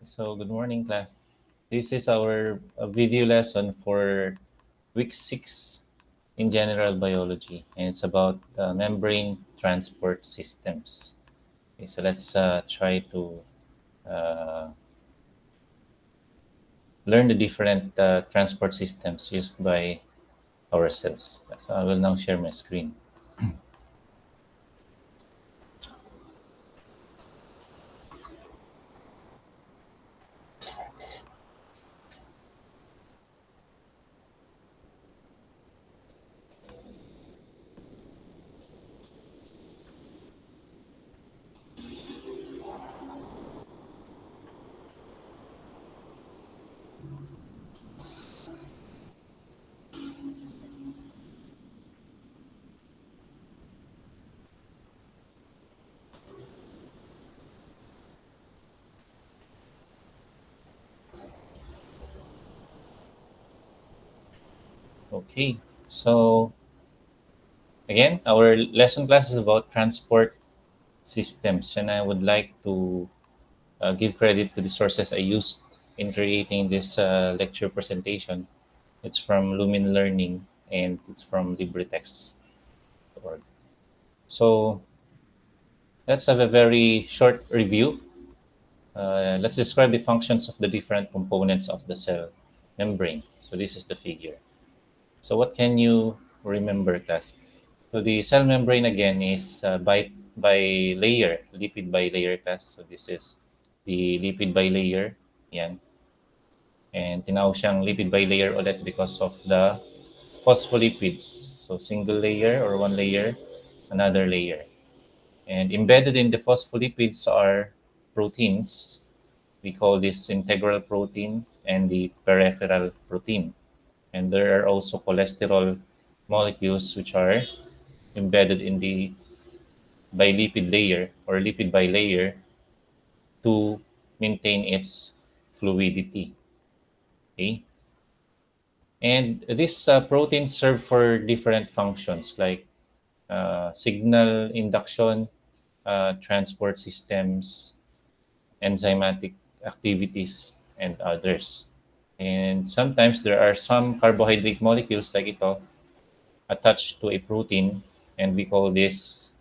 So, good morning, class. This is our video lesson for week 6 in general biology, and it's about membrane transport systems. Okay, so let's try to uh, learn the different transport systems used by our cells. So, I will now share my screen. Okay, so again, our lesson class is about transport systems, and I would like to give credit to the sources I used in creating this lecture presentation. It's from Lumen Learning and it's from LibreText.org. So let's have a very short review. Let's describe the functions of the different components of the cell membrane. So this is the figure. So what can you remember, class? So the cell membrane again is by layer, lipid bilayer, class. So this is the lipid bilayer. Yan. And tinawag siyang lipid bilayer ulit because of the phospholipids. So single layer or one layer, another layer. And embedded in the phospholipids are proteins. We call this integral protein and the peripheral protein. And there are also cholesterol molecules which are embedded in the bilipid layer or lipid bilayer to maintain its fluidity. Okay? And these proteins serve for different functions like signal induction, transport systems, enzymatic activities, and others. And sometimes there are some carbohydrate molecules like ito attached to a protein, and we call this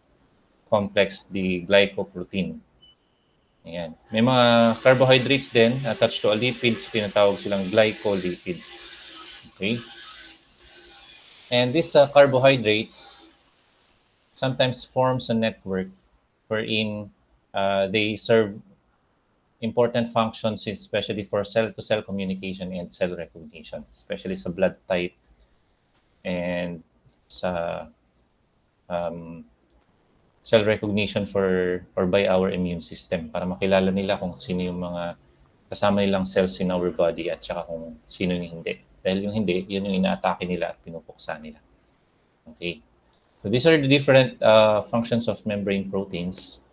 complex the glycoprotein. Ayan. May mga carbohydrates din attached to a lipids, tinatawag silang glycolipid. Okay? And these carbohydrates sometimes forms a network wherein they serve important functions, especially for cell-to-cell communication and cell recognition, especially sa blood type and sa um, cell recognition for or by our immune system para makilala nila kung sino yung mga kasama nilang cells in our body at saka kung sino yung hindi. Dahil yung hindi, yun yung inaatake nila at pinupuksa nila. Okay. So these are the different functions of membrane proteins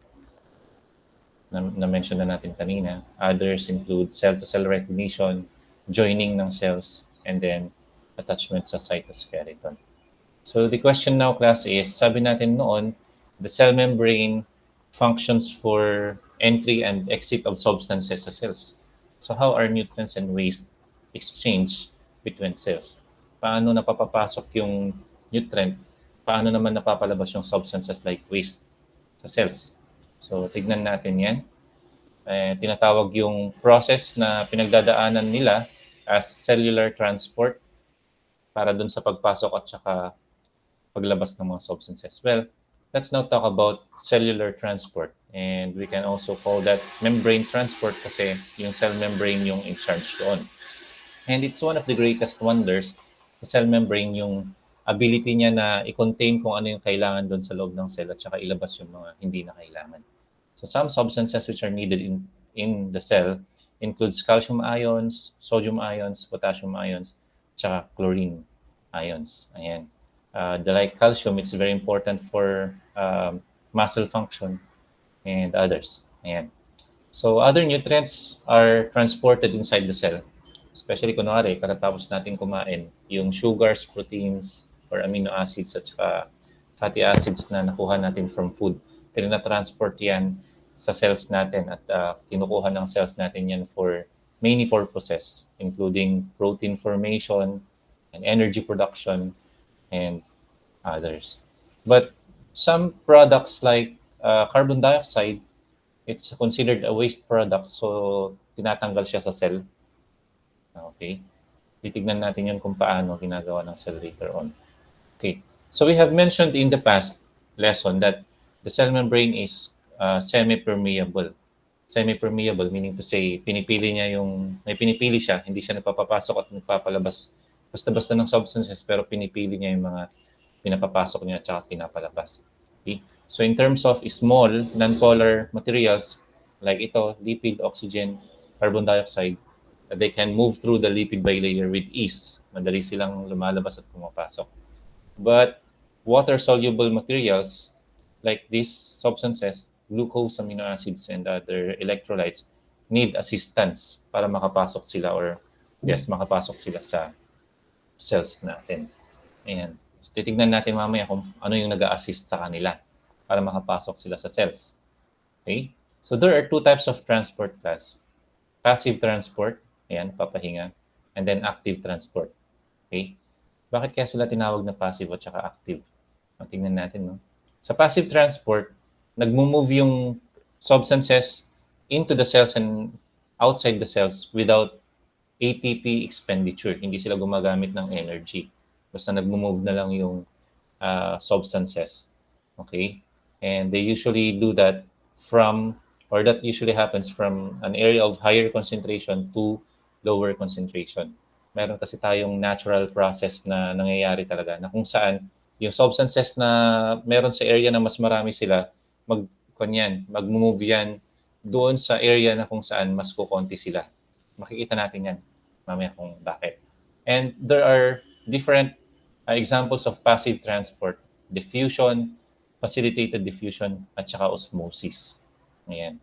na mention na natin kanina. Others include cell-to-cell recognition, joining ng cells, and then attachment sa cytoskeleton. So the question now, class, is sabi natin noon, the cell membrane functions for entry and exit of substances sa cells. So how are nutrients and waste exchanged between cells? Paano napapapasok yung nutrient? Paano naman napapalabas yung substances like waste sa cells? So tignan natin yan. Tinatawag yung process na pinagdadaanan nila as cellular transport para dun sa pagpasok at saka paglabas ng mga substances. Well, let's now talk about cellular transport. And we can also call that membrane transport kasi yung cell membrane yung in charge doon. And it's one of the greatest wonders, the cell membrane, yung ability niya na i-contain kung ano yung kailangan doon sa loob ng cell at saka ilabas yung mga hindi na kailangan. So some substances which are needed in the cell includes calcium ions, sodium ions, potassium ions, tsaka chlorine ions. Ayan. The like calcium, it's very important for muscle function and others. Ayan. So other nutrients are transported inside the cell. Especially kunwari, katatapos natin kumain, yung sugars, proteins, or amino acids at saka fatty acids na nakuha natin from food. Tinatransport yan sa cells natin at kinukuha ng cells natin yan for many purposes, including protein formation and energy production and others. But some products like carbon dioxide, it's considered a waste product, so tinatanggal siya sa cell. Okay? Titignan natin yun kung paano ginagawa ng cell later on. Okay. So we have mentioned in the past lesson that the cell membrane is semi-permeable. Semi-permeable meaning to say, pinipili niya yung, may pinipili siya, hindi siya nagpapapasok at nagpapalabas basta-basta ng substances, pero pinipili niya yung mga pinapapasok niya at saka pinapalabas. Okay? So in terms of small, non-polar materials, like ito, lipid, oxygen, carbon dioxide, they can move through the lipid bilayer with ease. Madali silang lumalabas at pumapasok. But water-soluble materials like these substances, glucose, amino acids, and other electrolytes, need assistance para makapasok sila or makapasok sila sa cells natin. Ayan. So, titignan natin mamaya kung ano yung nag-a-assist sa kanila para makapasok sila sa cells. Okay? So there are two types of transport class. Passive transport, ayan, papahinga, and then active transport. Okay? Bakit kaya sila tinawag na passive at saka active? Tingnan natin, no? Sa passive transport, nagmo-move yung substances into the cells and outside the cells without ATP expenditure. Hindi sila gumagamit ng energy. Basta nagmo-move na lang yung substances. Okay? And they usually do that that usually happens from an area of higher concentration to lower concentration. Meron kasi tayong natural process na nangyayari talaga na kung saan yung substances na meron sa area na mas marami sila, mag-move yan doon sa area na kung saan mas kukonti sila. Makikita natin yan mamaya kung bakit. And there are different examples of passive transport: diffusion, facilitated diffusion, at saka osmosis. Ayan.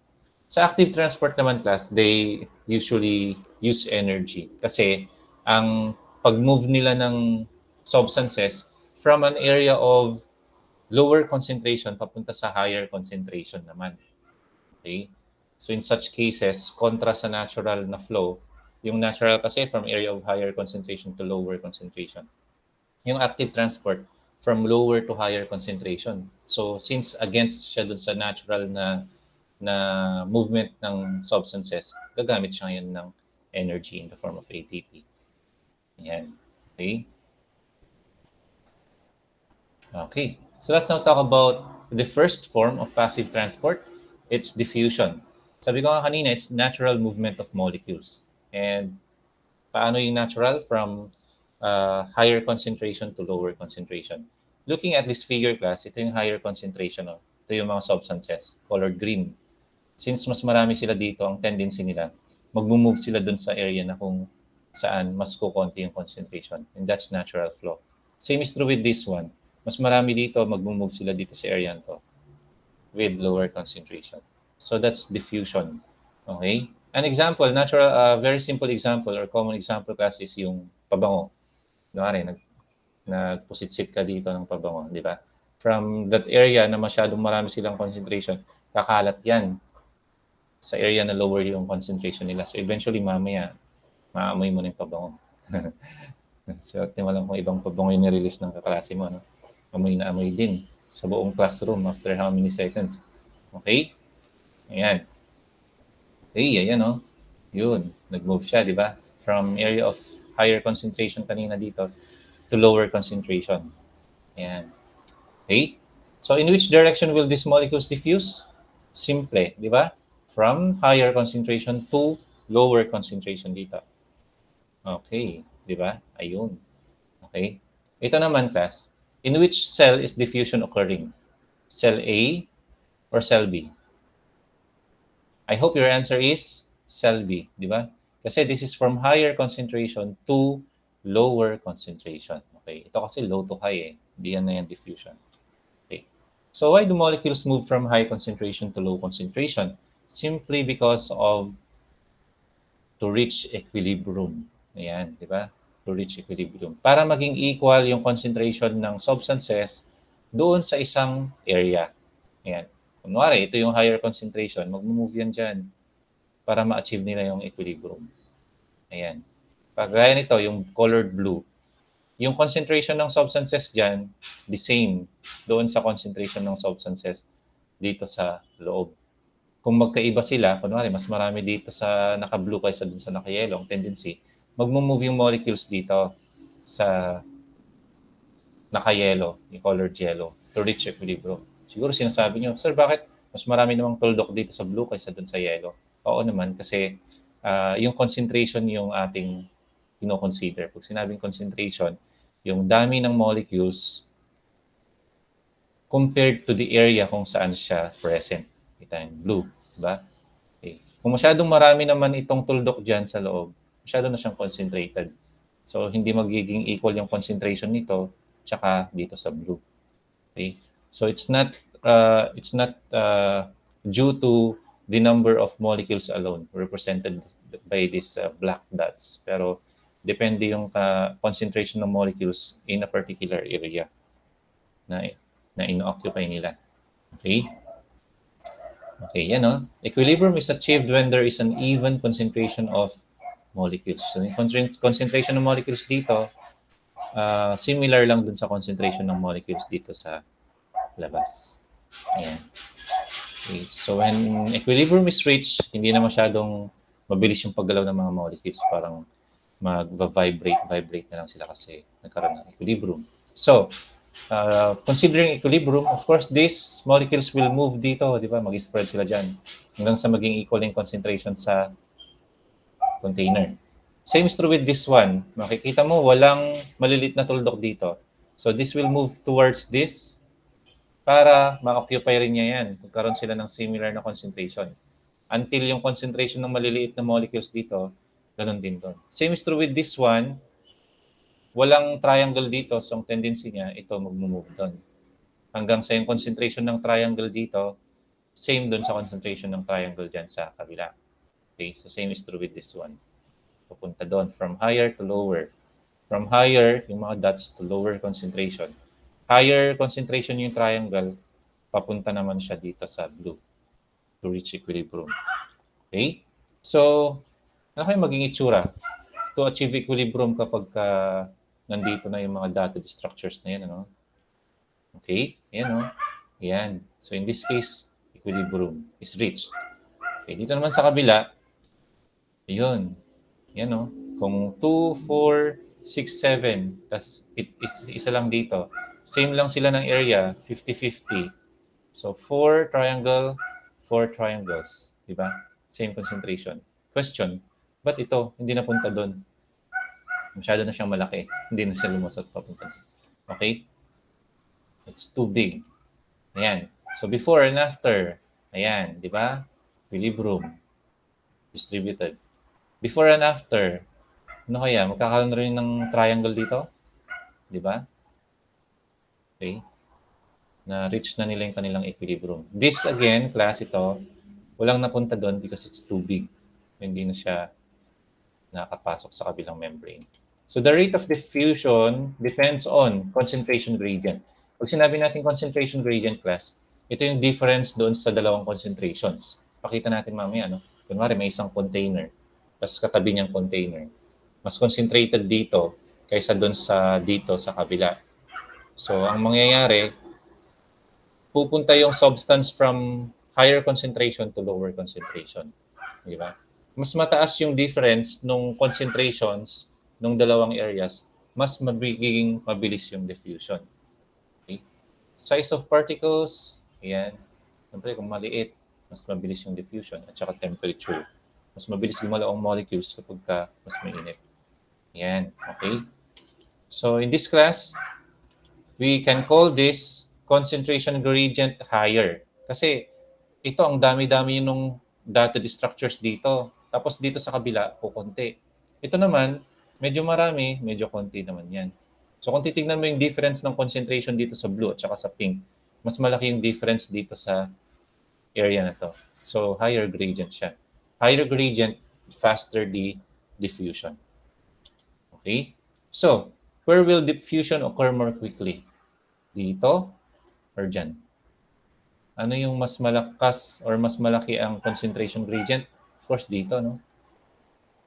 Sa active transport naman, class, they usually use energy kasi ang pag-move nila ng substances from an area of lower concentration papunta sa higher concentration naman. Okay? So in such cases, kontra sa natural na flow, yung natural kasi from area of higher concentration to lower concentration. Yung active transport from lower to higher concentration. So since against siya dun sa natural na movement ng substances, gagamit siya ngayon ng energy in the form of ATP. Ayan. Okay? Okay. So let's now talk about the first form of passive transport. It's diffusion. Sabi ko nga kanina, it's natural movement of molecules. And paano yung natural? From higher concentration to lower concentration. Looking at this figure, class, ito yung higher concentration. Oh. Ito yung mga substances, colored green. Since mas marami sila dito, ang tendency nila, mag-move sila dun sa area na kung saan mas kukonti yung concentration. And that's natural flow. Same is true with this one. Mas marami dito, mag-move sila dito sa area to with lower concentration. So that's diffusion. Okay? An example, very simple example or common example, class, is yung pabango. Kunwari, nagpusit-sit ka dito ng pabango, di ba? From that area na masyadong marami silang concentration, kakalat yan sa area na lower yung concentration nila. So eventually, mamaya, maamoy mo na yung pabango. So, mo lang kung ibang pabango yung nirelease ng kaklase mo. No? Amoy na amoy din sa buong classroom after how many seconds. Okay? Ayan. Okay, ayan, no? Yun, nag-move siya, di ba? From area of higher concentration kanina dito to lower concentration. Ayan. Okay? So, in which direction will these molecules diffuse? Simple, di ba? From higher concentration to lower concentration dito. Okay, di ba? Ayun. Okay? Ito naman, class. In which cell is diffusion occurring? Cell A or cell B? I hope your answer is cell B, di ba? Kasi this is from higher concentration to lower concentration. Okay? Ito kasi low to high eh. Di yan na yan diffusion. Okay. So why do molecules move from high concentration to low concentration? Simply because of to reach equilibrium. Ayan, di ba? To reach equilibrium. Para maging equal yung concentration ng substances doon sa isang area. Ayan. Kunwari, ito yung higher concentration, mag-move yan dyan para ma-achieve nila yung equilibrium. Ayan. Pagaya nito, yung colored blue, yung concentration ng substances dyan, the same doon sa concentration ng substances dito sa loob. Kung magkaiba sila, kunwari, mas marami dito sa naka-blue kaysa dun sa naka-yellow, ang tendency, mag-move yung molecules dito sa naka-yellow, yung colored yellow, to reach equilibrium. Siguro sinasabi nyo, sir, bakit mas marami namang tuldok dito sa blue kaysa dun sa yellow? Oo naman, kasi yung concentration yung ating kino-consider. Pag sinabing concentration, yung dami ng molecules compared to the area kung saan siya present. Kita yung blue, diba? Okay. Kung masyadong marami naman itong tuldok dyan sa loob, masyado na siyang concentrated. So, hindi magiging equal yung concentration nito tsaka dito sa blue. Okay? So, it's not due to the number of molecules alone represented by these black dots. Pero, depende yung concentration ng molecules in a particular area na ino-occupy nila. Okay? Okay, yan o. Equilibrium is achieved when there is an even concentration of molecules. So, yung concentration ng molecules dito, similar lang dun sa concentration ng molecules dito sa labas. Ayan. Okay. So, when equilibrium is reached, hindi na masyadong mabilis yung paggalaw ng mga molecules. Parang mag-vibrate na lang sila kasi nagkaroon ng equilibrium. So, considering equilibrium, of course, these molecules will move dito, di ba? Mag-spread sila dyan hanggang sa maging equal yung concentration sa container. Same is true with this one. Makikita mo, walang malilit na tuldok dito. So, this will move towards this para ma-occupy rin niya yan. Magkaroon sila ng similar na concentration. Until yung concentration ng maliliit na molecules dito, ganun din doon. Same is true with this one. Walang triangle dito, so ang tendency niya, ito mag-move doon. Hanggang sa yung concentration ng triangle dito, same doon sa concentration ng triangle dyan sa kabila. Okay, so same is true with this one. Pupunta doon, from higher to lower. From higher, yung mga dots, to lower concentration. Higher concentration yung triangle, papunta naman siya dito sa blue to reach equilibrium. Okay? So, ano kayo maging itsura to achieve equilibrium kapag nandito na yung mga dotted structures na yan, ano? Okay? Ayan, no? Ayan. So, in this case, equilibrium is reached. Okay, dito naman sa kabila, ayun. Yan, no? Kung 2, 4, 6, 7, tas isa lang dito. Same lang sila ng area, 50-50. So, 4 triangle, 4 triangles. Di ba? Same concentration. Question, ba't ito hindi napunta doon? Masyado na siyang malaki. Hindi na siya lumusot papunta. Okay? It's too big. Ayan. So, before and after. Ayan. Di ba? Equilibrium. Distributed. Before and after. Ano kaya? Magkakaroon rin ng triangle dito? Di ba? Okay. Na-reach na nila yung kanilang equilibrium. This again, class ito, walang napunta doon because it's too big. Hindi na siya nakapasok sa kabilang membrane. So the rate of diffusion depends on concentration gradient. Pag sinabi natin concentration gradient class, ito yung difference doon sa dalawang concentrations. Pakita natin mamaya, no? Kunwari may isang container, tapos katabi niyang container. Mas concentrated dito kaysa doon sa dito sa kabila. So ang mangyayari, pupunta yung substance from higher concentration to lower concentration. Di ba? Mas mataas yung difference nung concentrations nung dalawang areas, mas magiging mabilis yung diffusion. Okay? Size of particles, ayan. Siyempre, kung maliit, mas mabilis yung diffusion at saka temperature. Mas mabilis gumalaw ang molecules kapag mas mainit. Ayan, okay? So, in this class, we can call this concentration gradient higher. Kasi ito, ang dami-dami nung dotted structures dito. Tapos dito sa kabila, kukunti. Ito naman, medyo marami, medyo konti naman yan. So kung titignan mo yung difference ng concentration dito sa blue at saka sa pink, mas malaki yung difference dito sa area na to. So higher gradient siya. Higher gradient, faster the diffusion. Okay? So, where will diffusion occur more quickly? Dito or dyan? Ano yung mas malakas or mas malaki ang concentration gradient? Of course, dito, no?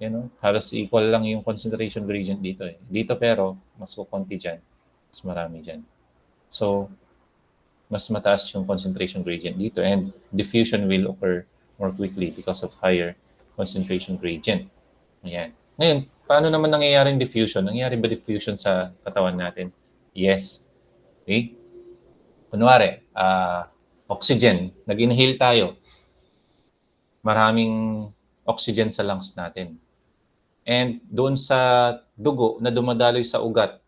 Yan, no? Halos equal lang yung concentration gradient dito. Eh. Dito pero, mas kukunti dyan. Mas marami dyan. So, mas mataas yung concentration gradient dito and diffusion will occur more quickly because of higher concentration gradient. Ayan. Ngayon, paano naman nangyayari yung diffusion? Nangyayari ba diffusion sa katawan natin? Yes. Okay? Kunwari, oxygen, nag-inhale tayo, maraming oxygen sa lungs natin. And doon sa dugo na dumadaloy sa ugat,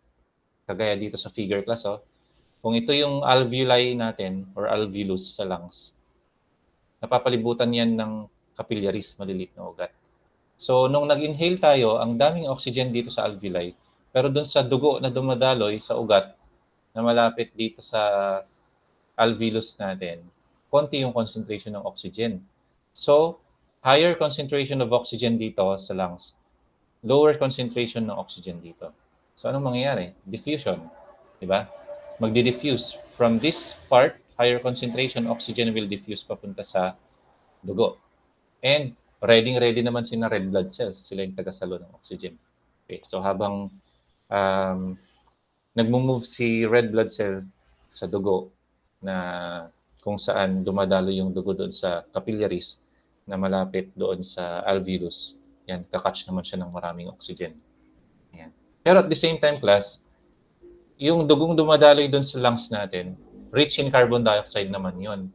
kagaya dito sa figure class, oh, kung ito yung alveoli natin or alveolus sa lungs, napapalibutan yan ng capillaries, maliliit na ugat. So, nung nag-inhale tayo, ang daming oxygen dito sa alveoli, pero doon sa dugo na dumadaloy sa ugat, na malapit dito sa alveolus natin, konti yung concentration ng oxygen. So, higher concentration of oxygen dito sa lungs, lower concentration ng oxygen dito. So, anong mangyayari? Diffusion. Diba? Magdi-diffuse. From this part, higher concentration oxygen will diffuse papunta sa dugo. And ready naman sina red blood cells. Sila yung tagasalo ng oxygen. Okay. So, habang nagmo-move si red blood cell sa dugo na kung saan dumadalo yung dugo doon sa capillaries na malapit doon sa alveolus. Yan, kakatch naman siya ng maraming oxygen. Yan. Pero at the same time, class, yung dugong dumadaloy doon sa lungs natin, rich in carbon dioxide naman yon.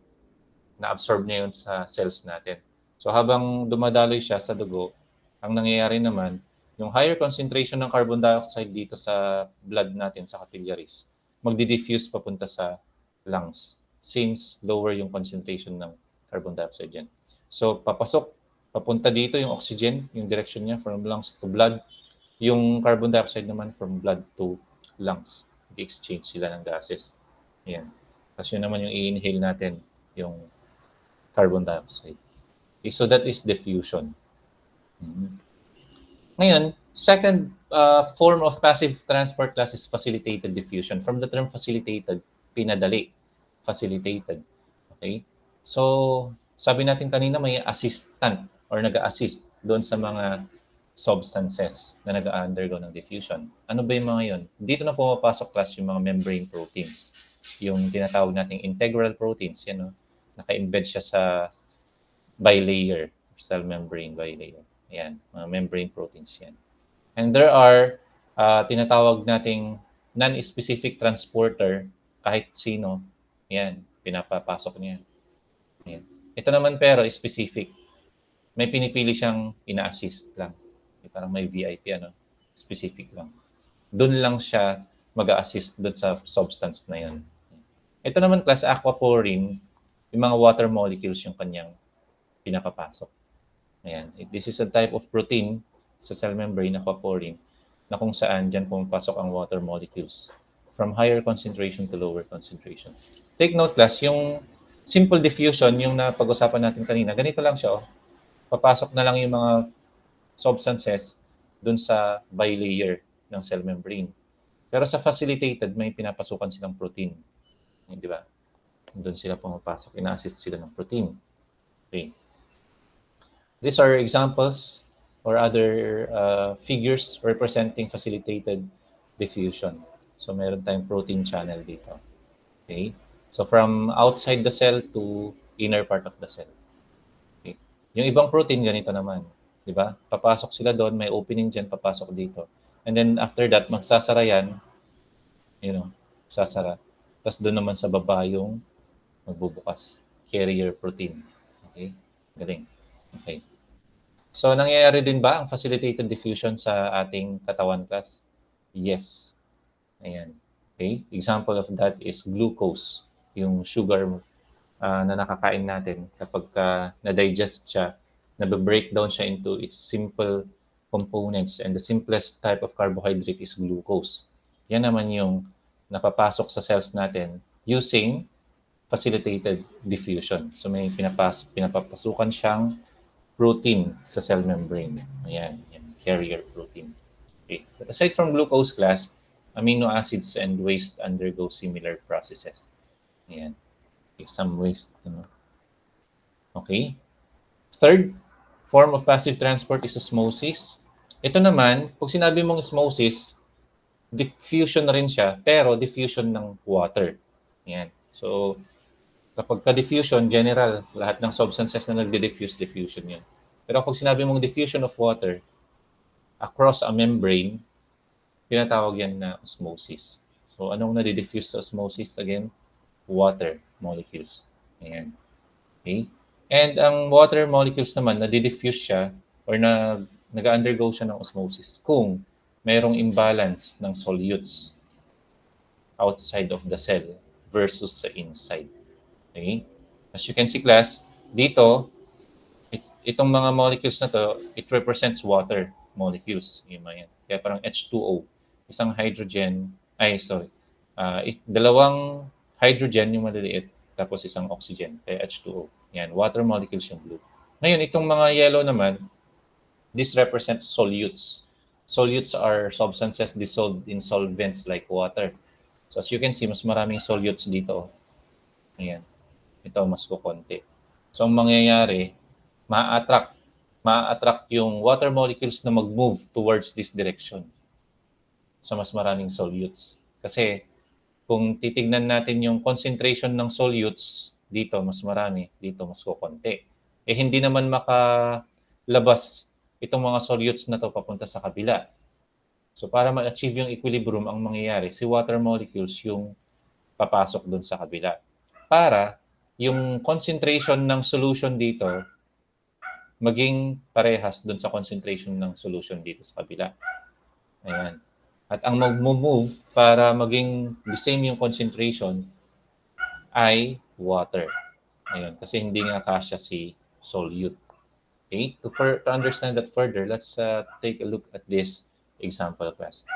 Na-absorb niya yun sa cells natin. So habang dumadaloy siya sa dugo, ang nangyayari naman, yung higher concentration ng carbon dioxide dito sa blood natin, sa capillaries, magdi-diffuse papunta sa lungs since lower yung concentration ng carbon dioxide yan. So papasok, papunta dito yung oxygen, yung direction niya from lungs to blood, yung carbon dioxide naman from blood to lungs. I-exchange sila ng gases. Yan. Kasi yun naman yung i-inhale natin, yung carbon dioxide. Okay, so that is diffusion. Ngayon, second form of passive transport class is facilitated diffusion. From the term facilitated, pinadali. Facilitated. Okay? So, sabi natin kanina may assistant or nag-assist doon sa mga substances na nag-undergo ng diffusion. Ano ba yung mga yon? Dito na pumapasok class yung mga membrane proteins. Yung tinatawag nating integral proteins. Yan, no? Naka-embed siya sa bilayer, cell membrane bilayer. Ayan, mga membrane proteins yan. And there are tinatawag nating non-specific transporter, kahit sino, yan, pinapapasok niya. Yan. Ito naman pero specific. May pinipili siyang ina-assist lang. Parang may VIP, ano, specific lang. Doon lang siya mag-a-assist doon sa substance na yun. Ito naman class aquaporin, yung mga water molecules yung kanyang pinapapasok. Ayan. This is a type of protein sa cell membrane, aquaporin, na kung saan dyan pumapasok ang water molecules from higher concentration to lower concentration. Take note class, yung simple diffusion, yung napag-usapan natin kanina, ganito lang siya. Oh. Papasok na lang yung mga substances dun sa bilayer ng cell membrane. Pero sa facilitated, may pinapasukan silang protein. Di ba? Doon sila pumapasok. Ina-assist sila ng protein. Okay. These are examples or other figures representing facilitated diffusion. So, meron tayong protein channel dito. Okay? So, from outside the cell to inner part of the cell. Okay? Yung ibang protein, ganito naman. Di ba? Papasok sila doon, may opening dyan, papasok dito. And then after that, magsasara yan, sasara. Tapos doon naman sa baba yung magbubukas. Carrier protein. Okay? Galing. Okay. So, nangyayari din ba ang facilitated diffusion sa ating katawan class? Yes. Ayan. Okay? Example of that is glucose, yung sugar na nakakain natin. Kapag na-digest siya, na-breakdown siya into its simple components, and the simplest type of carbohydrate is glucose. Yan naman yung napapasok sa cells natin using facilitated diffusion. So may pinapapasukan siyang protein sa cell membrane. Ayan, carrier protein. Okay. But aside from glucose class, amino acids and waste undergo similar processes. Ayan. some waste. Okay. Third form of passive transport is osmosis. Ito naman, pag sinabi mong osmosis, diffusion na rin siya, pero diffusion ng water. Yan. So, kapag ka-diffusion, general, lahat ng substances na nagde-diffuse, diffusion yan. Pero pag sinabi mong diffusion of water across a membrane, tinatawag yan na osmosis. So, anong nade-diffuse sa osmosis? Again, water molecules. Ayan. Okay? And ang water molecules naman, nade-diffuse siya or nag-undergo siya ng osmosis kung mayroong imbalance ng solutes outside of the cell versus sa inside. Okay? As you can see, class, dito, itong mga molecules na to, it represents water molecules. Yung mga yan. Kaya parang H2O. Isang hydrogen, dalawang hydrogen yung maliliit, tapos isang oxygen, kaya H2O. Yan, water molecules yung blue. Ngayon, itong mga yellow naman, this represents solutes. Solutes are substances dissolved in solvents like water. So as you can see, mas maraming solutes dito. Ayan. Ito, mas kukonti. So ang mangyayari, ma-attract yung water molecules na mag-move towards this direction. So mas maraming solutes. Kasi kung titignan natin yung concentration ng solutes, dito mas marami, dito mas kukonti. Eh hindi naman makalabas itong mga solutes na to papunta sa kabila. So para ma-achieve yung equilibrium, ang mangyayari, si water molecules yung papasok doon sa kabila. Para yung concentration ng solution dito maging parehas doon sa concentration ng solution dito sa kabila. Ayan. At ang mag-move para maging the same yung concentration ay water. Ayan. Kasi hindi nga kasya si solute. Okay? To understand that further, let's take a look at this example class.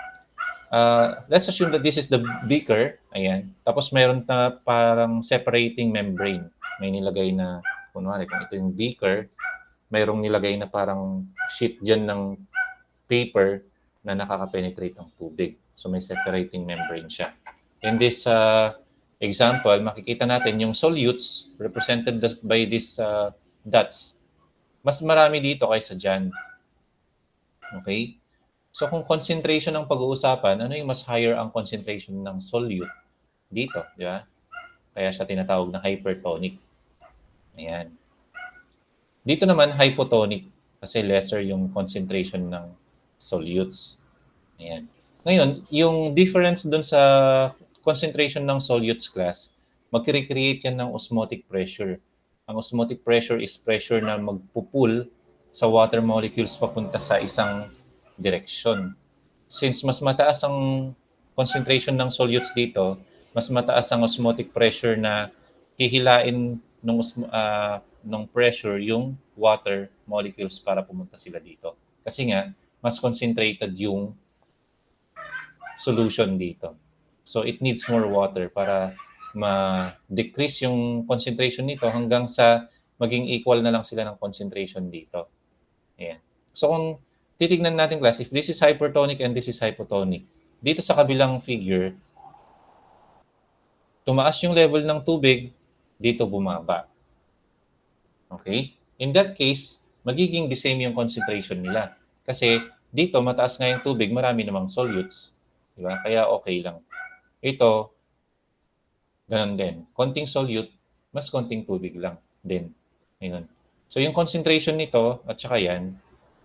Let's assume that this is the beaker. Ayan. Tapos mayroon na parang separating membrane. May nilagay na, kunwari, kung ito yung beaker, mayroong nilagay na parang sheet dyan ng paper na nakaka-penetrate ng tubig. So may separating membrane siya. In this example, makikita natin yung solutes represented by these dots. Mas marami dito kaysa dyan. Okay? So kung concentration ang pag-uusapan, ano yung mas higher ang concentration ng solute? Dito, di ba? Kaya siya tinatawag na hypertonic. Ayan. Dito naman, hypotonic kasi lesser yung concentration ng solutes. Ayan. Ngayon, yung difference dun sa concentration ng solutes class, mag-recreate yan ng osmotic pressure. Ang osmotic pressure is pressure na magpupul sa water molecules papunta sa isang direction. Since mas mataas ang concentration ng solutes dito, mas mataas ang osmotic pressure na hihilain ng pressure yung water molecules para pumunta sila dito. Kasi nga, mas concentrated yung solution dito. So it needs more water para ma-decrease yung concentration nito hanggang sa maging equal na lang sila ng concentration dito. Ayan. So kung titignan natin class, if this is hypertonic and this is hypotonic, dito sa kabilang figure, tumaas yung level ng tubig, dito bumaba. Okay? In that case, magiging the same yung concentration nila. Kasi dito, mataas nga yung tubig, marami namang solutes. Diba? Kaya okay lang. Ito, ganun din. Konting solute, mas konting tubig lang din. Ayun. So yung concentration nito, at saka yan,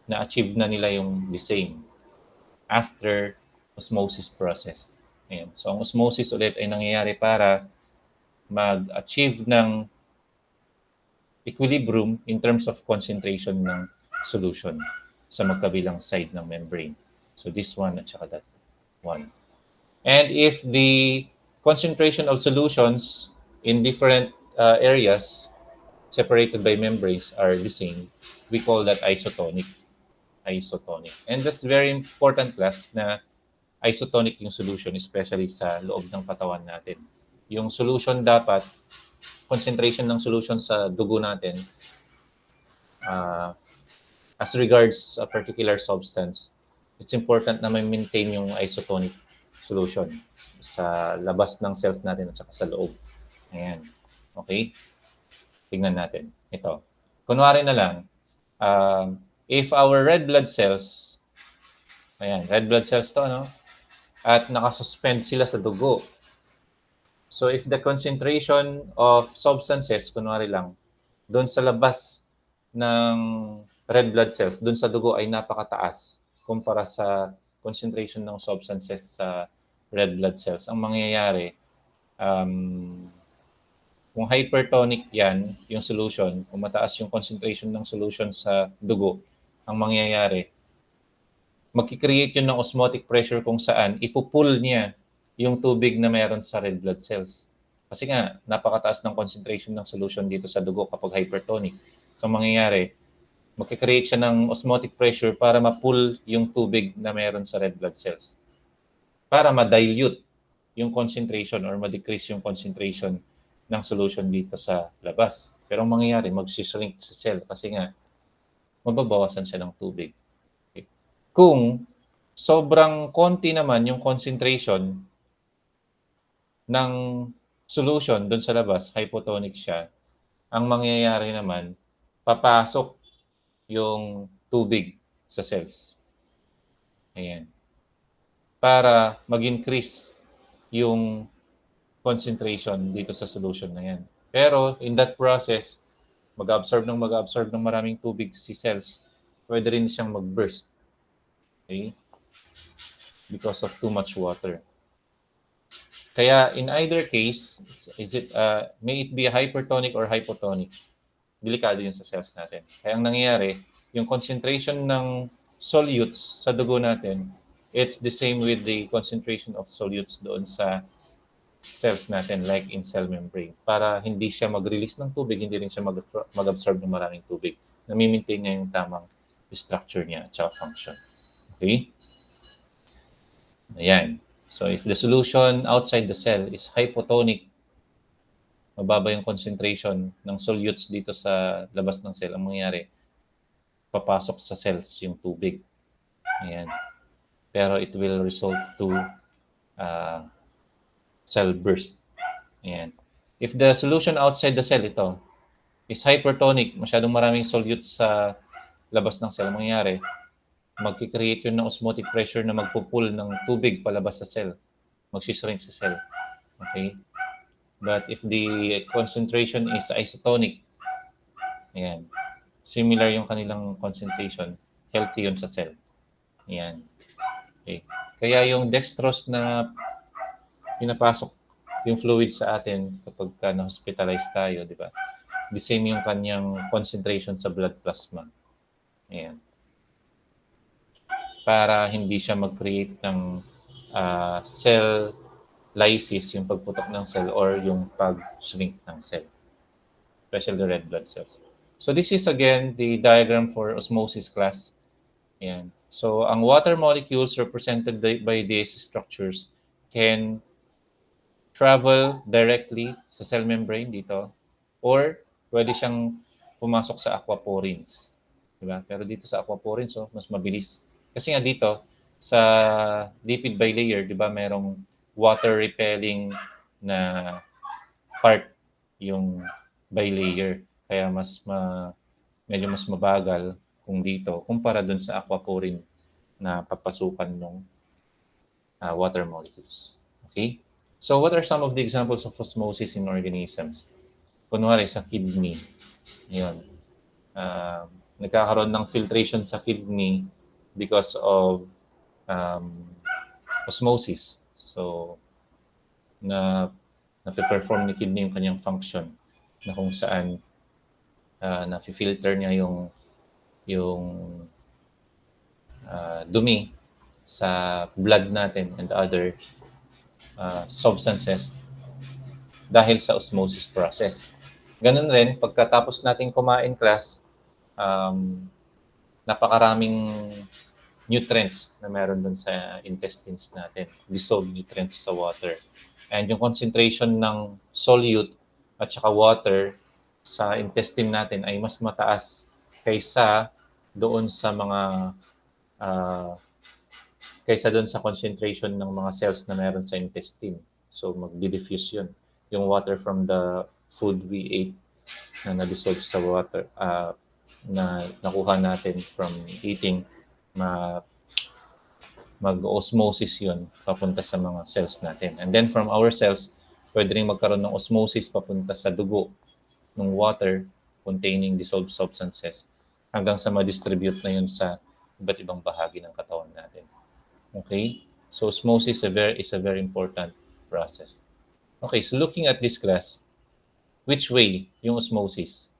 na-achieve na nila yung the same after osmosis process. Ayun. So ang osmosis ulit ay nangyayari para mag-achieve ng equilibrium in terms of concentration ng solution sa magkabilang side ng membrane. So this one at saka that one. And if the concentration of solutions in different areas separated by membranes are the same, we call that isotonic. Isotonic. And that's very important class na isotonic yung solution, especially sa loob ng katawan natin. Yung solution dapat concentration ng solution sa dugo natin as regards a particular substance, it's important na may maintain yung isotonic solution sa labas ng cells natin at saka sa loob. Ayan. Okay? Tingnan natin. Ito. Kunwari na lang, if our red blood cells, ayan, red blood cells to, no? At nakasuspend sila sa dugo. So if the concentration of substances, kunwari lang, doon sa labas ng red blood cells, doon sa dugo ay napakataas kumpara sa concentration ng substances sa red blood cells. Ang mangyayari, um, kung hypertonic yan, yung solution, kung mataas yung concentration ng solution sa dugo, ang mangyayari, magkikreate yun ng osmotic pressure kung saan ipupull niya yung tubig na meron sa red blood cells. Kasi nga, napakataas ng concentration ng solution dito sa dugo kapag hypertonic. So, mangyayari, magkikreate siya ng osmotic pressure para ma-pull yung tubig na meron sa red blood cells. Para ma-dilute yung concentration or ma-decrease yung concentration ng solution dito sa labas. Pero ang mangyayari, mag-shrink sa cell kasi nga, mababawasan siya ng tubig. Okay. Kung sobrang konti naman yung concentration ng solution doon sa labas, hypotonic siya, ang mangyayari naman, papasok yung tubig sa cells. Ayan. Para mag-increase yung concentration dito sa solution na yan. Pero in that process, mag-absorb ng maraming tubig si cells, pwede rin siyang mag-burst. Okay? Because of too much water. Kaya in either case, may it be a hypertonic or hypotonic, delikado yun sa cells natin. Kaya ang nangyayari, yung concentration ng solutes sa dugo natin, it's the same with the concentration of solutes doon sa cells natin, like in cell membrane. Para hindi siya mag-release ng tubig, hindi rin siya mag-absorb ng maraming tubig. Nami-maintain niya yung tamang structure niya at function. Okay? Ayan. So if the solution outside the cell is hypotonic, mababa yung concentration ng solutes dito sa labas ng cell, ang mangyayari, papasok sa cells yung tubig. Ayan. Pero it will result to cell burst. Ayan. If the solution outside the cell, ito, is hypertonic, masyadong maraming solutes sa labas ng cell, ang mangyayari, magkikreate yun ng osmotic pressure na magpupull ng tubig palabas sa cell. Magsishrink sa cell. Okay? But if the concentration is isotonic, ayan, similar yung kanilang concentration, healthy yun sa cell. Ayan. Okay. Kaya yung dextrose na pinapasok yung fluid sa atin kapag na-hospitalize tayo, di ba? The same yung kanyang concentration sa blood plasma. Ayan. Para hindi siya mag-create ng cell lysis, yung pagputok ng cell, or yung pag-shrink ng cell, especially red blood cells. So this is again the diagram for osmosis class. Ayan. So ang water molecules represented by these structures can travel directly sa cell membrane dito, or pwede siyang pumasok sa aquaporins. Diba? Pero dito sa aquaporins, mas mabilis. Kasi nga dito, sa lipid bilayer, di ba, merong water repelling na part yung bilayer. Kaya medyo mas mabagal kung dito kumpara dun sa aquaporin na papasukan ng water molecules. Okay? So what are some of the examples of osmosis in organisms? Kunwari sa kidney. Yun. Nagkakaroon ng filtration sa kidney because of osmosis. So, na-perform ni kidney yung kanyang function na kung saan na-filter niya yung dumi sa blood natin and other substances dahil sa osmosis process. Ganun rin, pagkatapos nating kumain class, napakaraming nutrients na meron dun sa intestines natin, dissolved nutrients sa water. And yung concentration ng solute at saka water sa intestine natin ay mas mataas kaysa doon sa kaysa doon sa concentration ng mga cells na meron sa intestine. So magdi-diffuse yun. Yung water from the food we ate na na-dissolve sa water, na nakuha natin from eating, mag-osmosis yun papunta sa mga cells natin. And then from our cells, pwede rin magkaroon ng osmosis papunta sa dugo ng water containing dissolved substances hanggang sa ma-distribute na yun sa iba't ibang bahagi ng katawan natin. Okay? So osmosis is a very important process. Okay, so looking at this class, which way yung osmosis?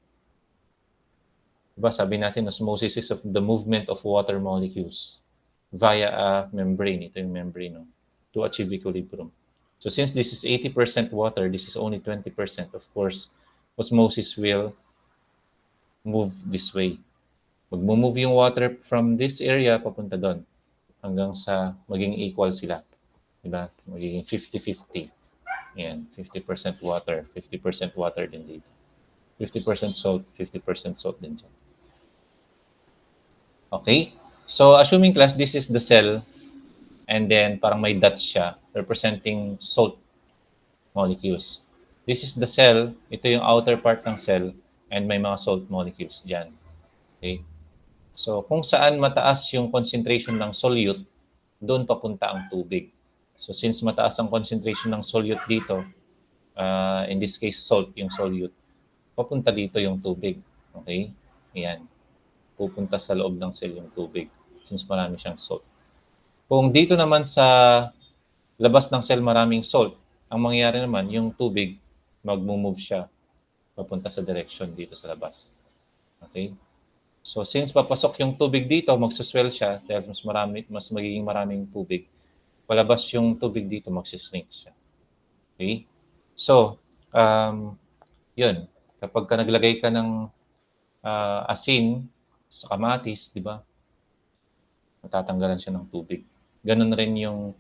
Diba, sabi natin, osmosis is of the movement of water molecules via a membrane. Ito yung membrane, no? To achieve equilibrium. So since this is 80% water, this is only 20%. Of course, osmosis will move this way. Mag-move yung water from this area papunta doon hanggang sa maging equal sila. Diba? Magiging 50-50. Yan, 50% water, 50% water din dito. 50% salt, 50% salt din dyan. Okay? So, assuming class, this is the cell, and then parang may dots siya representing salt molecules. This is the cell, ito yung outer part ng cell, and may mga salt molecules dyan. Okay? So, kung saan mataas yung concentration ng solute, doon papunta ang tubig. So, since mataas ang concentration ng solute dito, in this case, salt, yung solute, papunta dito yung tubig. Okay? Ayan. Pupunta sa loob ng cell yung tubig since marami siyang salt. Kung dito naman sa labas ng cell maraming salt, ang mangyayari naman, yung tubig, mag-move siya papunta sa direction dito sa labas. Okay? So since papasok yung tubig dito, magsuswell siya dahil mas magiging maraming tubig. Palabas yung tubig dito, magsishrink siya. Okay? So, yun. Kapag ka naglagay ka ng asin sa kamatis, di ba? Matatanggalan siya ng tubig. Ganun rin yung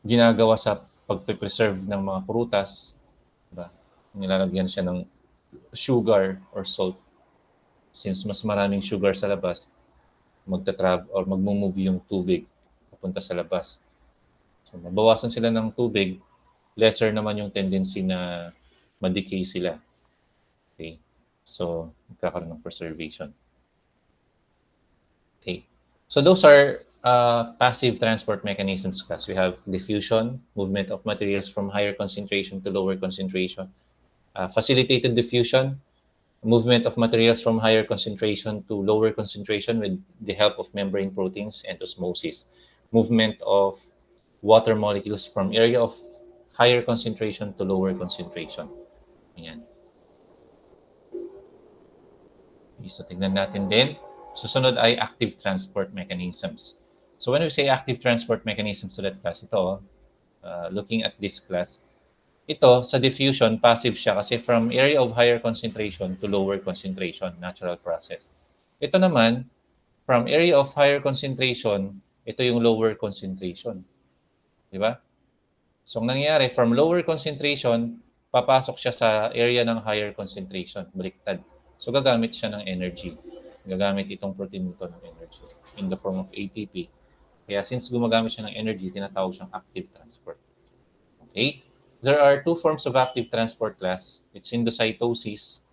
ginagawa sa pagpe-preserve ng mga prutas, di ba? Nilalagyan siya ng sugar or salt. Since mas maraming sugar sa labas, magta-travel or magmo-move yung tubig papunta sa labas. So, mabawasan sila ng tubig, lesser naman yung tendency na ma-decay sila. Okay? So, magkakaroon ng preservation. Okay. So, those are passive transport mechanisms, class. We have diffusion, movement of materials from higher concentration to lower concentration. Facilitated diffusion, movement of materials from higher concentration to lower concentration with the help of membrane proteins and osmosis. Movement of water molecules from area of higher concentration to lower concentration. Ayan. So, tignan natin din. Susunod ay active transport mechanisms. So, when we say active transport mechanisms ulit, class, ito, looking at this class, ito, sa diffusion, passive siya kasi from area of higher concentration to lower concentration, natural process. Ito naman, from area of higher concentration, ito yung lower concentration. Di ba? So, ang nangyayari, from lower concentration, papasok siya sa area ng higher concentration, baliktad. So, gagamit siya ng energy. Gagamit itong protein nito ng energy in the form of ATP. Kaya since gumagamit siya ng energy, tinatawag siyang active transport. Okay? There are two forms of active transport, class. It's endocytosis.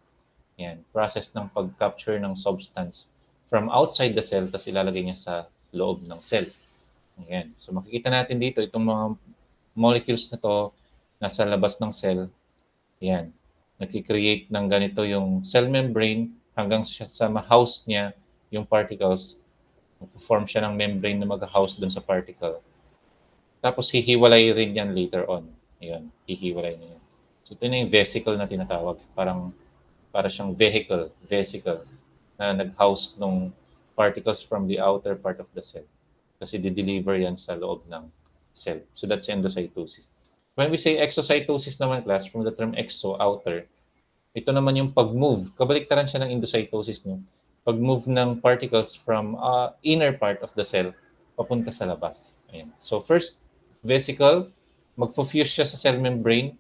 Yan, process ng pag-capture ng substance from outside the cell, tapos ilalagay niya sa loob ng cell. Yan. So makikita natin dito, itong mga molecules na to, nasa labas ng cell. Yan. Nagkikreate ng ganito yung cell membrane hanggang sa ma-house niya yung particles. Mag-form siya ng membrane na mag-house dun sa particle. Tapos hihiwalay rin yan later on. Ayan, hihiwalay na yan. So ito na yung vesicle na tinatawag. Para siyang vesicle na nag-house ng particles from the outer part of the cell. Kasi di-deliver yan sa loob ng cell. So that's endocytosis. When we say exocytosis naman, class, from the term exo, outer, ito naman yung pag-move. Kabaliktaran siya ng endocytosis, no? Pag-move ng particles from inner part of the cell papunta sa labas. Ayan. So first, vesicle, magfufuse siya sa cell membrane,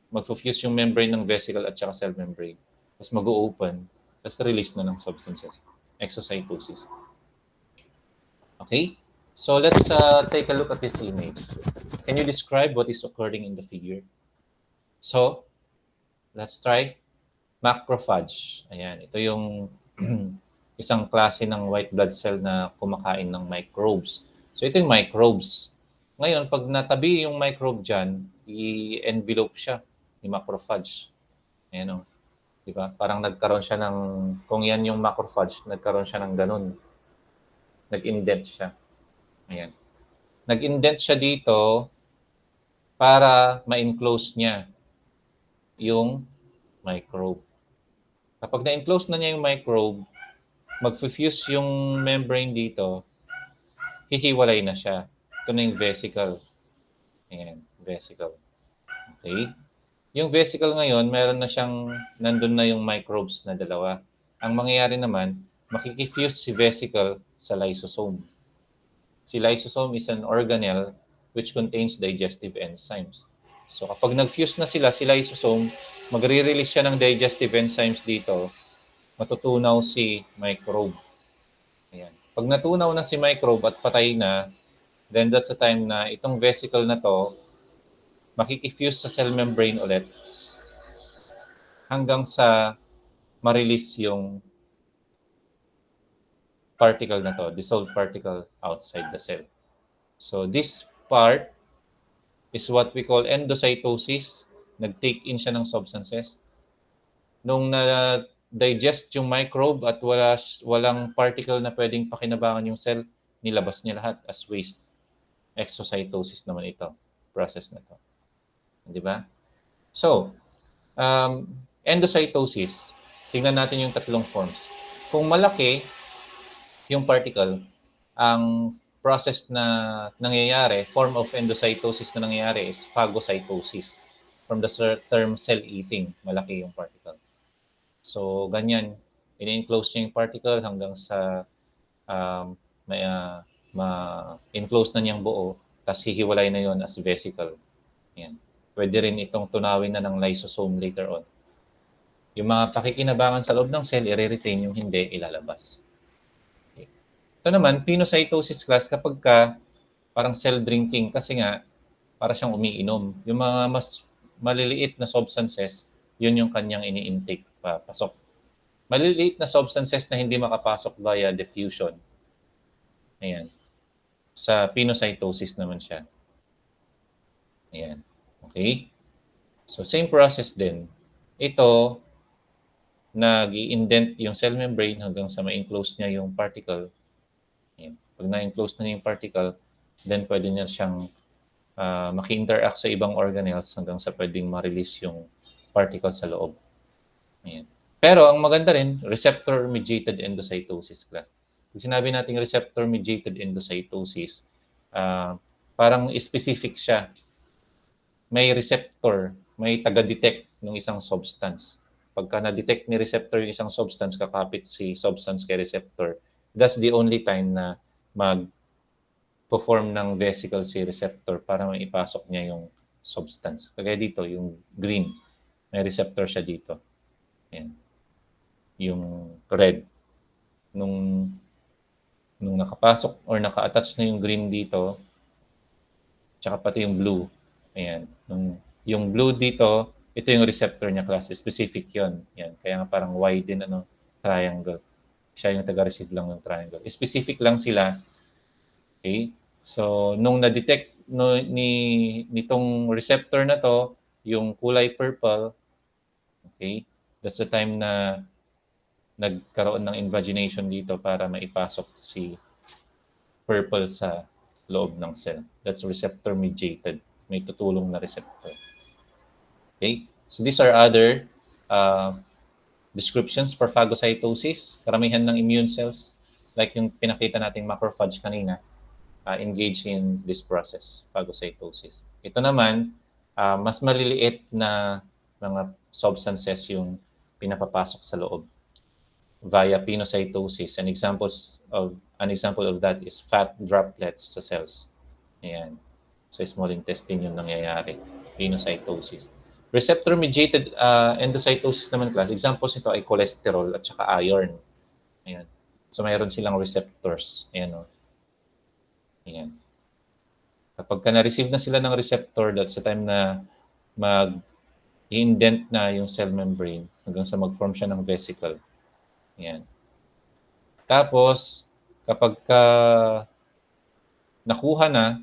magfufuse yung membrane ng vesicle at saka cell membrane. Tapos mag-open, tapos release na ng substances. Exocytosis. Okay? So let's take a look at this image. Can you describe what is occurring in the figure? So, let's try macrophage. Ayan, ito yung isang klase ng white blood cell na kumakain ng microbes. So, ito yung microbes. Ngayon, pag natabi yung microbe dyan, i-envelope siya ni macrophage. Ayan o. Diba? Parang nagkaroon siya ng, kung yan yung macrophage, nagkaroon siya ng ganun. Nag-indent siya. Ayan. Nag-indent siya dito para ma-enclose niya yung microbe. Kapag na-enclose na niya yung microbe, mag-fuse yung membrane dito, hihiwalay na siya. Ito na yung vesicle. Ayan, vesicle. Okay? Yung vesicle ngayon, meron na siyang, nandun na yung microbes na dalawa. Ang mangyayari naman, makikifuse si vesicle sa lysosome. Si lysosome is an organelle which contains digestive enzymes. So kapag nag-fuse na sila, si lysosome, magre-release siya ng digestive enzymes dito, matutunaw si microbe. Ayan. Pag natunaw na si microbe at patay na, then that's the time na itong vesicle na to, makikifuse sa cell membrane ulit hanggang sa ma-release yung particle na to, dissolved particle outside the cell. So this part is what we call endocytosis. Nag-take in siya ng substances. Nung na-digest yung microbe at walang particle na pwedeng pakinabangan yung cell, nilabas niya lahat as waste. Exocytosis naman ito, process na to. Di ba? So, endocytosis, tingnan natin yung tatlong forms. Kung malaki yung particle, ang process na nangyayari, form of endocytosis na nangyayari is phagocytosis. From the term cell eating, malaki yung particle. So, ganyan, in-enclose niya yung particle hanggang sa ma-enclose na niyang buo, tapos hihiwalay na yon as vesicle. Yan. Pwede rin itong tunawin na ng lysosome later on. Yung mga pakikinabangan sa loob ng cell, i-retain, yung hindi, ilalabas. Okay. Ito naman, pinocytosis class, kapag ka parang cell drinking, kasi nga, para siyang umiinom. Yung mga mas maliliit na substances, yun yung kanyang ini-intake papasok. Maliliit na substances na hindi makapasok via diffusion. Ayan. Sa pinocytosis naman siya. Ayan. Okay? So, same process din. Ito, nag-i-indent yung cell membrane hanggang sa ma-enclose niya yung particle. Ayan. Pag na-enclose na yung particle, then pwede niya siyang maki-interact sa ibang organelles hanggang sa pwedeng ma-release yung particle sa loob. Ayan. Pero ang maganda rin, receptor-mediated endocytosis class. Pag sinabi natin receptor-mediated endocytosis, parang specific siya. May receptor, may taga-detect ng isang substance. Pagka na-detect ni receptor yung isang substance, kakapit si substance kay receptor, that's the only time na mag-perform ng vesicle si receptor para maipasok niya yung substance. Kagaya dito, yung green, may receptor siya dito. Ayan. Yung red. Nung nakapasok or naka-attach na yung green dito, tsaka pati yung blue. Ayan. Yung blue dito, ito yung receptor niya class. Specific yon. Yan. Kaya nga parang Y din, triangle. Siya yung taga-receive lang ng triangle. Specific lang sila. Okay? So, nung na-detect nitong receptor na to, yung kulay purple, okay, that's the time na nagkaroon ng invagination dito para maipasok si purple sa loob ng cell. That's receptor-mediated. May tutulong na receptor. Okay? So these are other descriptions for phagocytosis. Karamihan ng immune cells, like yung pinakita nating macrophage kanina, engage in this process, phagocytosis. Ito naman, mas maliliit na mga substances yung pinapapasok sa loob via pinocytosis. An example of that is fat droplets sa cells. Ayan. Sa small intestine yung nangyayari. Pinocytosis. Receptor-mediated endocytosis naman class. Examples nito ay cholesterol at saka iron. Ayan. So mayroon silang receptors. Ayan o. Ayan. Kapag na-receive na sila ng receptor, that's the time na i-indent na yung cell membrane hanggang sa mag-form siya ng vesicle. Yan. Tapos, kapag nakuha na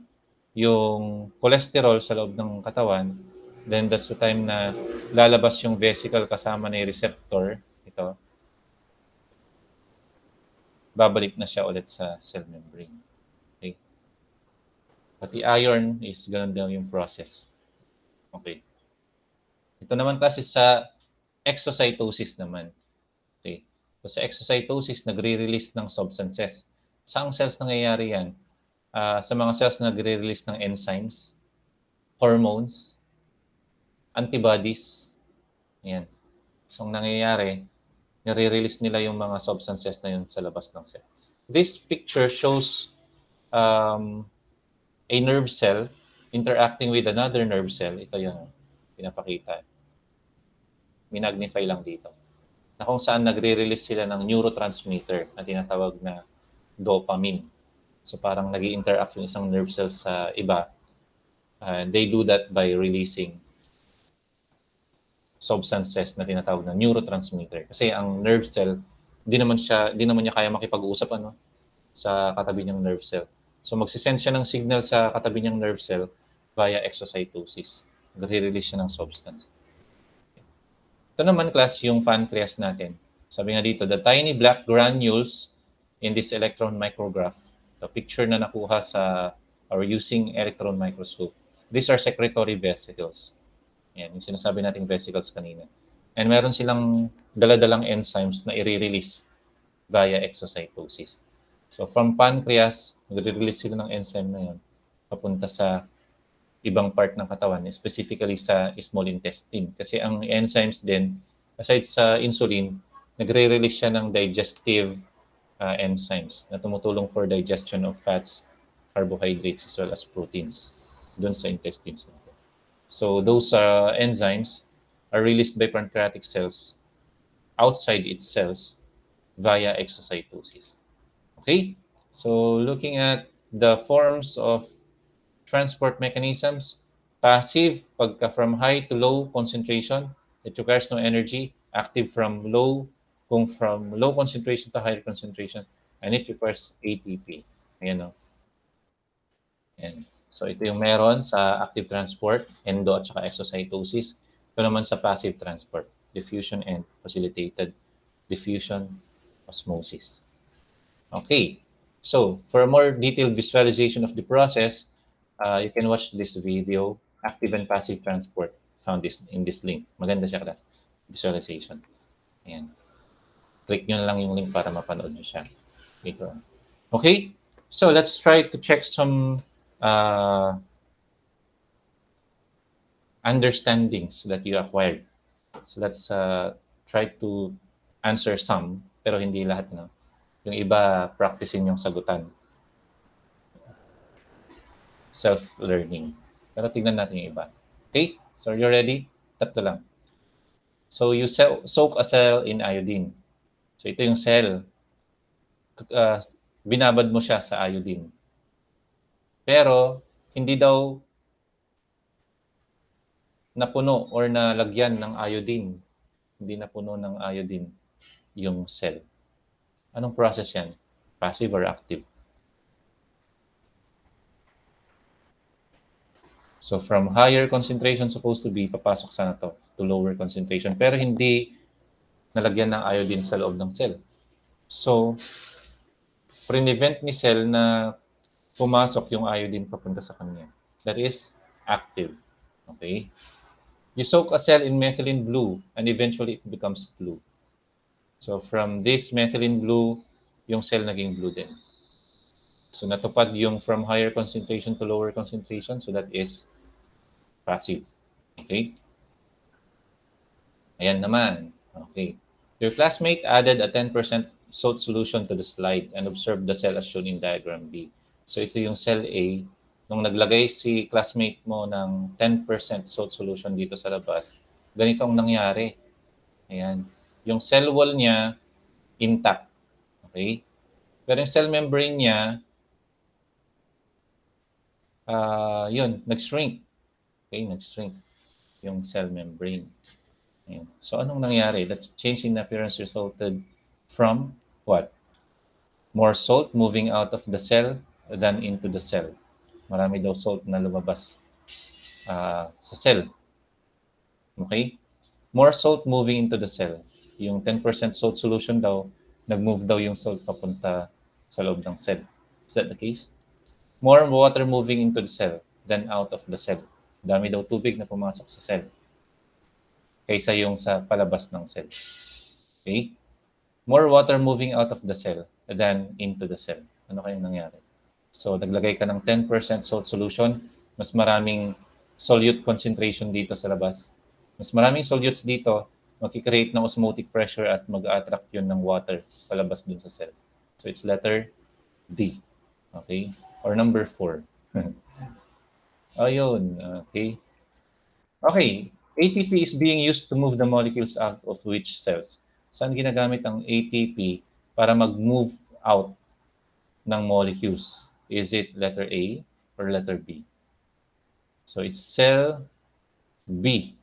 yung cholesterol sa loob ng katawan, then that's the time na lalabas yung vesicle kasama na yung receptor. Ito, babalik na siya ulit sa cell membrane. Okay? Pati iron is ganun din yung process. Okay. Ito naman kasi sa exocytosis naman. Okay. So sa exocytosis, nagre-release ng substances. Saang cells nangyayari yan? Sa mga cells na nagre-release ng enzymes, hormones, antibodies. Yan. So ang nangyayari, nare-release nila yung mga substances na yun sa labas ng cell. This picture shows um, a nerve cell interacting with another nerve cell. Ito yung pinapakita. Minagnify lang dito. Na kung saan nagre-release sila ng neurotransmitter na tinatawag na dopamine. So parang nag interact yung isang nerve cell sa iba. They do that by releasing substances na tinatawag na neurotransmitter. Kasi ang nerve cell, di naman niya kaya makipag-usap sa katabi niyang nerve cell. So magsisend siya ng signal sa katabi niyang nerve cell via exocytosis. Nagre-release siya ng substance. Ito naman, class, yung pancreas natin. Sabi nga dito, the tiny black granules in this electron micrograph, the picture na nakuha sa or using electron microscope, these are secretory vesicles. Yan, yung sinasabi nating vesicles kanina. And meron silang daladalang enzymes na i-release via exocytosis. So from pancreas, nag-release sila ng enzyme na yun papunta sa ibang part ng katawan, specifically sa small intestine. Kasi ang enzymes din, aside sa insulin, nagre-release siya ng digestive enzymes na tumutulong for digestion of fats, carbohydrates, as well as proteins doon sa intestines natin. So those enzymes are released by pancreatic cells outside its cells via exocytosis. Okay? So looking at the forms of transport mechanisms, passive, pagka from high to low concentration, it requires no energy. Active kung from low concentration to higher concentration, and it requires ATP. Ayan o. Ayan. So ito yung meron sa active transport, endo at saka exocytosis. Ito naman sa passive transport, diffusion and facilitated diffusion osmosis. Okay. So for a more detailed visualization of the process, you can watch this video, Active and Passive Transport, found in this link. Maganda siya, class. Visualization. Ayan. Click nyo na lang yung link para mapanood nyo siya. Dito. Okay? So let's try to check some understandings that you acquired. So let's try to answer some, pero hindi lahat, no? Yung iba, practicing yung sagutan. Self-learning. Pero tingnan natin yung iba. Okay? So you're ready? Tatlo lang. So you soak a cell in iodine. So ito yung cell. Binabad mo siya sa iodine. Pero hindi daw napuno or nalagyan ng iodine. Hindi napuno ng iodine yung cell. Anong process yan? Passive or active? So from higher concentration supposed to be, papasok sana to lower concentration. Pero hindi nalagyan ng iodine sa loob ng cell. So, prevent ni cell na pumasok yung iodine papunta sa kanya. That is active. Okay? You soak a cell in methylene blue and eventually it becomes blue. So from this methylene blue, yung cell naging blue din. So natupad yung from higher concentration to lower concentration. So that is passive. Okay? Ayan naman. Okay. Your classmate added a 10% salt solution to the slide and observed the cell as shown in diagram B. So ito yung cell A. Nung naglagay si classmate mo ng 10% salt solution dito sa labas, ganito ang nangyari. Ayan. Yung cell wall niya, intact. Okay? Pero yung cell membrane niya, yun, nag-shrink. Okay, nag-shrink. yung cell membrane. Ayan. So anong nangyari? That change in appearance resulted from what? More salt moving out of the cell than into the cell. Marami daw salt na lumabas sa cell. Okay? More salt moving into the cell. Yung 10% salt solution daw, nag-move daw yung salt papunta sa loob ng cell. Is that the case? More water moving into the cell than out of the cell. Dami daw tubig na pumasok sa cell kaysa yung sa palabas ng cell. Okay? More water moving out of the cell than into the cell. Ano kayang nangyari? So, naglagay ka ng 10% salt solution, mas maraming solute concentration dito sa labas. Mas maraming solutes dito, magkikreate ng osmotic pressure at mag-attract yun ng water palabas dun sa cell. So, it's letter D. Okay? Or number 4. Ayun. Okay. Okay. ATP is being used to move the molecules out of which cells? Saan ginagamit ang ATP para mag-move out ng molecules? Is it letter A or letter B? So it's cell B.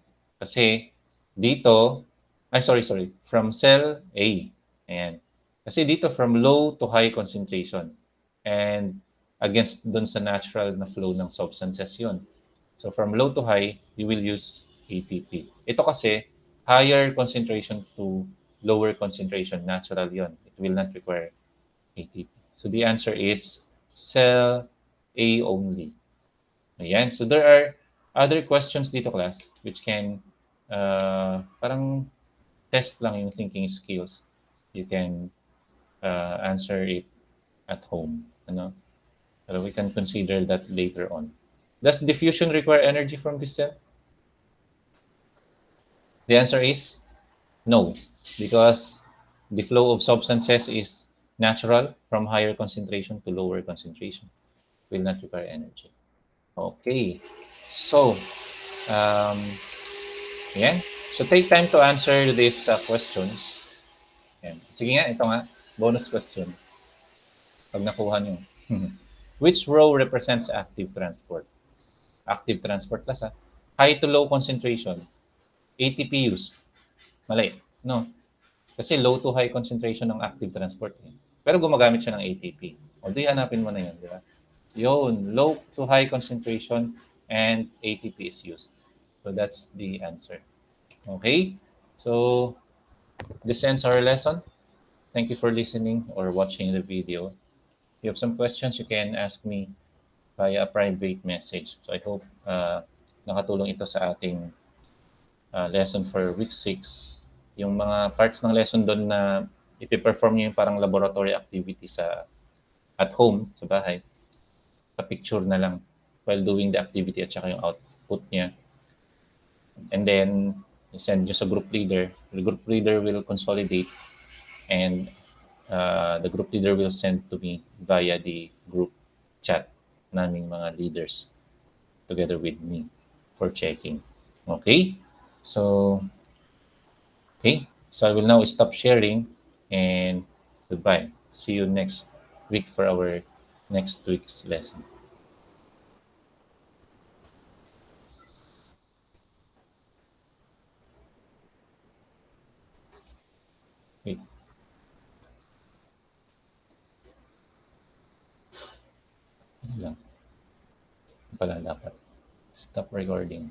Kasi dito, sorry, from cell A. Ayan. Kasi dito from low to high concentration. And against dun sa natural na flow ng substances yun. So from low to high, you will use ATP. Ito kasi, higher concentration to lower concentration, natural yon. It will not require ATP. So the answer is cell A only. Ayan. So there are other questions dito, class, which can parang test lang yung thinking skills. You can answer it at home. Ano? Pero we can consider that later on. Does diffusion require energy from this cell? The answer is no, because the flow of substances is natural from higher concentration to lower concentration. Will not require energy. Okay. So, um, yan. So, take time to answer these questions. Yan. Sige nga, ito nga. Bonus question. Pag nakuha nyo. Which row represents active transport? Active transport class, ha? High to low concentration. ATP used. Mali. No. Kasi low to high concentration ng active transport. Eh. Pero gumagamit siya ng ATP. O di hanapin mo na yun, di ba? Yun, low to high concentration and ATP is used. So that's the answer. Okay? So this ends our lesson. Thank you for listening or watching the video. If you have some questions, you can ask me via a private message. So I hope nakatulong ito sa ating lesson for week 6. Yung mga parts ng lesson doon na ipiperform nyo yung parang laboratory activity at home, sa bahay, pa-picture na lang while doing the activity at saka yung output niya. And then, send nyo sa group leader. The group leader will consolidate and the group leader will send to me via the group chat naming mga leaders together with me for checking. Okay? So, okay. So I will now stop sharing and goodbye. See you next week for our next week's lesson. Wait, ano lang. Pala dapat. Stop recording.